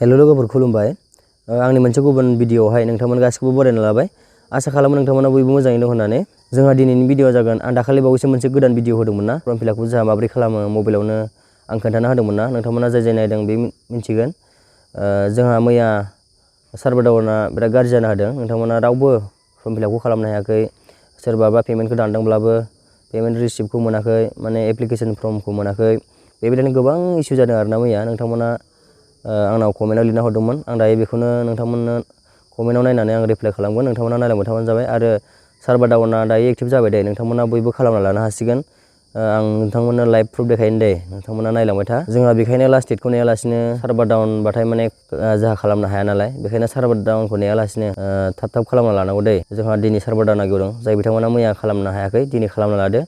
हेल' लोगोफोर खुलुमबाय। आंनि मोनसे गुबुन भिडिअआवहाय नोंथांमोन गासिखौबो बरायना लाबाय। आसा खालामो नोंथांमोना बयबो मोजाङै दं होननानै। जोंहा दिनैनि भिडिअआ जागोन, आं दाखालि बावैसो मोनसे गोदान भिडिअ होदोंमोन ना, फर्म फिलआपखौ जोंहा माबोरै खालामो मबाइलावनो आं खोन्थाना होदोंमोन ना, नोंथांमोना जाय नायदों बे मिन्थिगोन। जोंहा मैया सार्भार डाउनआ बिराद गाज्रि जानो होदों। नोंथांमोना रावबो फर्म फिलआपखौ खालामनो हायाखै। सोरबाबा पेमेन्टखौ दानदोंब्लाबो पेमेन्ट रिसिप्टखौ मोनाखै, माने एप्लिकेसन फर्मखौ मोनाखै। बेबायदिनो गोबां इसु जादों आरोना मैया। नोंथांमोना आंनाव कमेन्टआव लिरना हरदोंमोन। आं दायो बेखौनो नोंथांमोननो कमेन्टआव नायनानै आं रिप्लाइ खालामगोन। नोंथांमोना नायलांबाय थाबानो जाबाय। आरो सार्भार डाउनआ दायो एक्टिभ जाबाय दे, नोंथांमोना बयबो खालामना लानो हासिगोन। आं नोंथांमोननो लाइभ प्रुफ देखायनो दे, नोंथांमोना नायलांबाय था। जोंहा बेखायनो लास्ट डेटखौ नेयालासिनो सार्भार डाउनबाथाय माने जोंहा खालामनो हाया नालाय, बेखायनो सार्भार डाउनखौ नेयालासिनो थाब खालामना लानांगौ दे। जोंहा दिनै सार्भार डाउनआ गेवदों, जाय बिथांमोना मैया खालामनो हायाखै दिनै खालामना लादो।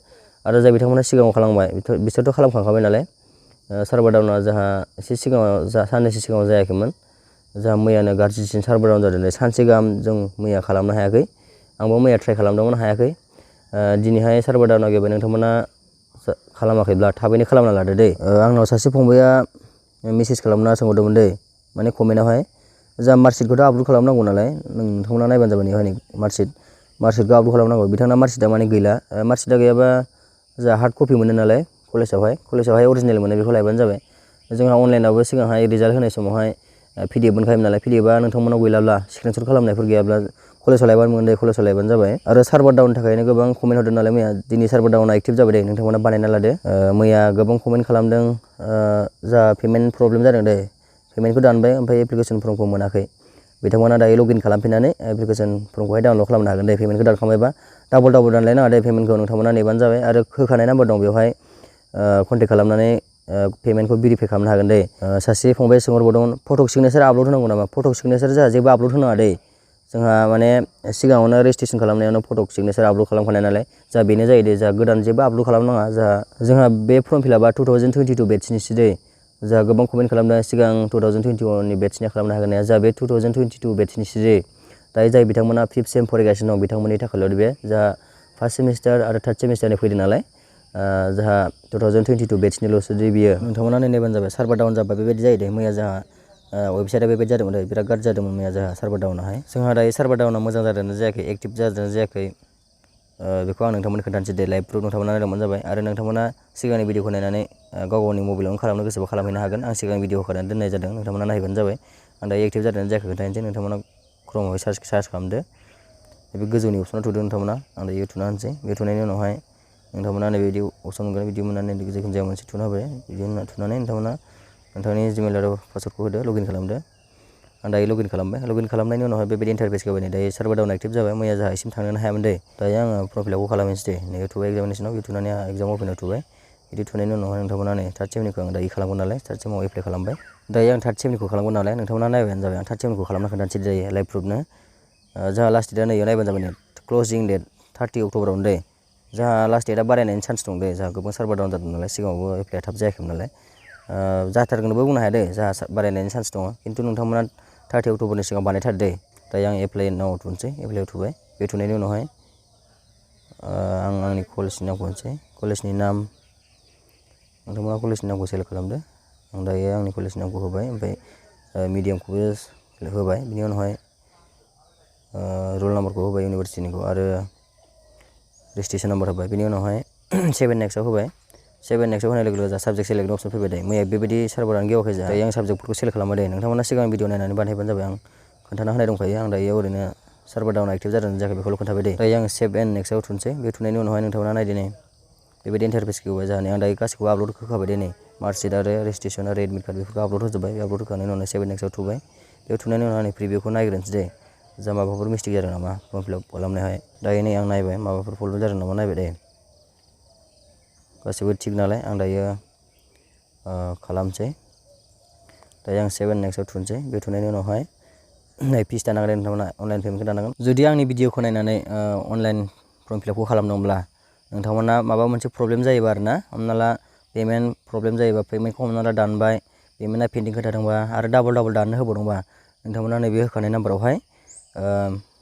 आरो जाय बिथांमोना सिगाङाव खालामबाय बिसोरथ' खालामखांखाबाय नालाय। सार्भार डाउनआ जोंहा एसे सिगाङाव साननैसो सिगाङाव जायाखैमोन। जोंहा मैयानो गाज्रिसिन सार्भार डाउन जादों। सानसे गाहाम जों मैया खालामनो हायाखै। आंबो मैया ट्राइ खालामदोंमोन, हायाखै। दिनैहाय सार्भार डाउनआ गेवबाय। नोंथांमोना खालामाखैब्ला थाबैनो खालामना लादो दै। आंनाव सासे फंबाया मेसेज खालामना सोंहरदोंमोन दै, माने कमेन्टआवहाय जोंहा मार्कशिटखौथ' आपल'ड खालामनांगौ नालाय, नोंथांमोना नायबानो जाबाय नै मार्कशिटखौ आपल'ड खालामनांगौ। बिथांना मार्कशिटआ माने गैला। मार्कशिटआ गैयाबा जोंहा हार्ड कपि मोनो नालाय कलेजावहाय अरिजिनेल मोनो, बेखौ लायबानो जाबाय। जोंहा अनलाइनावबो सिगांहाय रिजाल्ट होनाय समावहाय PDF मोनखायोमोन नालाय। PDFआ नोंथांमोनाव गैलाब्ला स्क्रिनशट खालामनायफोर गैयाब्ला कलेजाव लायबानो मोनो दे, कलेजाव लायबानो जाबाय। आरो सार्भार डाउननि थाखायनो गोबां कमेन्ट हरदों नालाय मैया। दिनै सार्भार डाउनआ एक्टिभ जाबाय दे, नोंथांमोना बानायना लादो। मैया गोबां कमेन्ट खालामदों, जा पेमेन्ट प्रब्लेम जादों दे, पेमेन्टखौ दानबाय ओमफ्राय एप्लिकेसन फर्मखौ मोनाखै। बिथांमोना दायो लगइन खालामफिननानै एप्लिकेसन फर्मखौहाय डाउनलड खालामनो हागोन दे। पेमेन्टखौ दानखांबायबा डाबल दानलायनाङा दे पेमेन्टखौ, नोंथांमोना नेबानो जाबाय। आरो होखानाय नाम्बार दं बेवहाय कन्टेक्ट खालामनानै पेमेन्टखौ भेरिफाइ खालामनो हागोन दे। सासे फंबाया सोंहरबावदोंमोन, फटक सिगनेचार आपल'ड होनांगौ नामा? फटक सिगनेचार जोंहा जेबो आपल'ड होनाङा दे। जोंहा माने सिगाङावनो रेजिस्ट्रेसन खालामनायावनो फटक सिगनेचार आपल'ड खालामखानाय नालाय, जोंहा बेनो जायो दे। जोंहा गोदान जेबो आपल'ड खालामनाङा। जोंहा बे फर्म फिलआपआ 2022 बेटसनिसो दे। जोंहा गोबां कमेन्ट खालामदों सिगां 2021नि बेटसनिया खालामनो हागोन ना? जोंहा बे 2022 बेटसनिसो दे। दायो जाय बिथांमोना 5th सेम फरायगासिनो दं बिथांमोननि थाखायल' बे। जोंहा फार्स्ट सेमिस्टार आरो थार्ड सेमिस्टारनि फैदों नालाय, जोंहा 2022 बेटसनिल'सो दे बियो। नोंथांमोना नायबानो जाबाय। सार्भार डाउन जाबा बेबायदि जायो दे। मैया जोंहा वेबसाइटआ बेबायदि जादोंमोन दे, बिराद गाज्रि जादोंमोन मैया जोंहा सार्भार डाउनाहाय। जोंहा दायो सार्भार डाउना मोजां जादोंना जायाखै, एक्टिभ जादोंना जायाखै, बेखौ आं नोंथांमोननो खोन्थानोसै दे। लाइभ प्रुफ नोंथांमोना नायलांबानो जाबाय। आरो नोंथांमोना सिगांनि भिडिअखौ नायनानै गावनि मबाइलावनो खालामनो गोसोबा खालामहैनो हागोन। आं सिगां भिडिअ होखानानै दोननाय जादों, नोंथांमोना नायबानो जाबाय। आं दायो एक्टिभ जादोंना जायाखै खोन्थानोसै। नोंथांमोना क्रमआवहाय सार्च खालामदो। बे गोजौनि अपसनाव थुदो नोंथांमोना। आं दायो थुना होनोसै। बे थुनायनि उनावहाय नोंथांमोना नैबेबायदि अपसन मोनगोन, बिदि मोननानै जिखुनु जाया मोनसे थुना होबाय। बिदि थुनानै नोंथांमोना नोंथांनि जिमेल आरो पासवर्डखौ होदो, लगइन खालामदो। आं दायो लगइन खालामबाय। लगइन खालामनायनि उनावहाय बेबायदि इन्टारफेस होबाय नै। दायो सार्भार डाउन एक्टिभ जाबाय। मैया जोंहा एसिम थांनोनो हायामोन दे। दायो आङो फर्म फिलआपखौ खालामनोसै दे। नै थुबाय एक्जामिनेसनाव, बे थुनानै आं एक्जाम अपेनाव थुबाय। बिदि थुनायनि उनावहाय नोंथांमोना नै थार्ड सेमनिखौ आं दायो खालामगोन नालाय, थार्ड सेमाव एप्लाइ खालामबाय। दायो आं थार्ड सेमनिखौ खालामगोन नालाय, नोंथांमोना नायबानो जाबाय। आं थार्ड सेमनिखौ खालामना खोन्थानोसै दायो लाइभ प्रुफनो। जोंहा लास्ट डेटआ नैयाव नायबानो जाबाय। नै क्लजिं डेट 30 अक्ट'बरावनो दे। जोंहा लास्ट डेटआ बारायनायनि चान्स दं दे। जोंहा गोबां सार्भार डाउन जादों नालाय, सिगाङावबो एप्लाइआ थाब जायाखैमोन नालाय। जाथारगोनबो बुंनो हाया दे, जोंहा बारायनायनि चान्स दङ। खिन्थु नोंथांमोना 30 अक्ट'बरनि सिगां बानायथार दे। दायो आं एप्लाइ नाव थुनोसै। एप्लाइआव थुबाय। बे थुनायनि उनावहाय आं आंनि कलेजनि नामखौ होनोसै। कलेजनि नाम, नोंथांमोना कलेजनि नामखौ सेलेक्ट खालामदो। आं दायो आंनि कलेजनि नामखौ होबाय, ओमफ्राय मिडियामखौबो होबाय। बिनि उनावहाय रल नाम्बारखौ होबाय इउनिभारसिटिनिखौ, आरो रेजिस्ट्रेसन नाम्बार होबाय। बिनि उनावहाय 7 नेक्स्टआव होबाय। 7 नेक्स्टआव होनाय लोगो लोगो जोंहा साबजेक्ट सेलेक्टनि अपसन फैबाय दे। मैया बेबायदि सार्भारानो गेवाखै जोंहा। दायो आं साबजेक्टफोरखौ सेलेक्ट खालामबाय दे। नोंथांमोना सिगां भिडिअ नायनानै बानायबानो जाबाय। आं खोन्थाना होनाय दंखायो। आं दायो ओरैनो सार्भार डाउन एक्टिभ जादों जायाखै बेखौल' खोन्थाबाय दे। दायो आं सेभ एन्ड नेक्स्टआव थुनोसै। बे थुनायनि उनावहाय नोंथांमोना नायदो नै, बेबायदि इन्टारफेस होबाय जोंहा। आं दायो गासिखौबो आपल'ड होखाबाय दे। नै मार्कशिट आरो रेजिस्ट्रेसन आरो एडमिट कार्ड बेफोरखौ आपल'ड होजोब्बाय। बे आपल'ड होखांनायनि उनाव 7 नेक्स्टआव थुबाय। बेयाव थुनायनि उनाव आं प्रिभिउखौ नायग्रोनोसै दे। जा माबाफोर मिस्टेक जादों नामा फर्म फिलआप खालामनायावहाय। दायो नै आं नायबाय, माबाफोर प्रब्लेम जादों नामा नायबाय दे। गासिबो थिग नालाय, आं दायो खालामसै। दायो आं 7 नेक्स्टआव थुनोसै। बे थुनायनि उनावहाय नै फिस दानांगोन नोंथांमोना, अनलाइन पेमेन्टखौ दानांगोन। जुदि आंनि भिडिअखौ नायनानै अनलाइन फर्म फिलआपखौ खालामदोंब्ला नोंथांमोना माबा मोनसे प्रब्लेम जायोबा आरो ना, हमना ला पेमेन्ट प्रब्लेम जायोबा, पेमेन्टखौ हमना ला दानबाय, पेमेन्टआ पेन्डिं खोथादोंबा आरो डाबल दाननो होबावदोंबा, नोंथांमोना नैबे होखानाय नाम्बारावहाय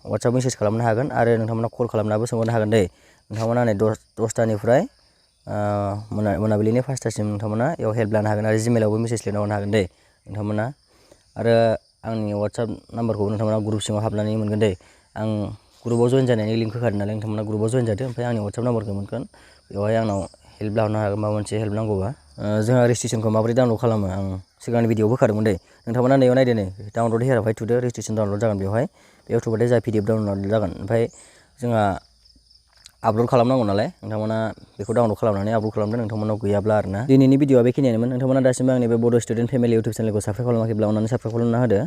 वाट्सएप मेसेज खालामनो हागोन। आरो नोंथांमोना कल खालामनाबो सोंहरनो हागोन दे। नोंथांमोना नै 10थानिफ्राय मोनाबिलिनि 5थासिम नोंथांमोना बेयाव हेल्प लानो हागोन। आरो जिमेलावबो मेसेज लिरना हरनो हागोन दे नोंथांमोना। आरो आंनि वाट्सएप नाम्बारखौबो नोंथांमोना ग्रुप सिङाव हाबनानै मोनगोन दे। आं ग्रुपाव जइन जानायनि लिंक होखादों नालाय नोंथांमोना ग्रुपाव जइन जादो, ओमफ्राय आंनि वाट्सएप नाम्बारखौ मोनगोन। बेवहाय आंनाव हेल्प लानो हागोन, माबा मोनसे हेल्प नांगौबा। जोंहा रेजिस्ट्रेसनखौ माबोरै डाउनलड खालामो आं सिगांनि भिडिअआव होखादोंमोन दे। नोंथांमोना नैयाव नायदो नै डाउनलड हेयारावहाय थुदो, रेजिस्ट्रेसन डाउनलड जागोन बेवहाय। बेयाव थुबाथाय जोंहा PDF डाउनलड जागोन। ओमफ्राय जोंहा आपल'ड खालामनांगौ नालाय नोंथांमोना बेखौ डाउनलड खालामनानै आपल'ड खालामदो नोंथांमोनाव गैयाब्ला आरोना। दिनैनि भिडिअआ बेखिनियानोमोन। नोंथांमोना दासिमबो आंनि बे बड' स्टुडेन्ट फेमिलि इउटुब चेनेलखौ साबस्क्राइब खालामाखैब्ला अननानै साबस्क्राइब खालामना होदो।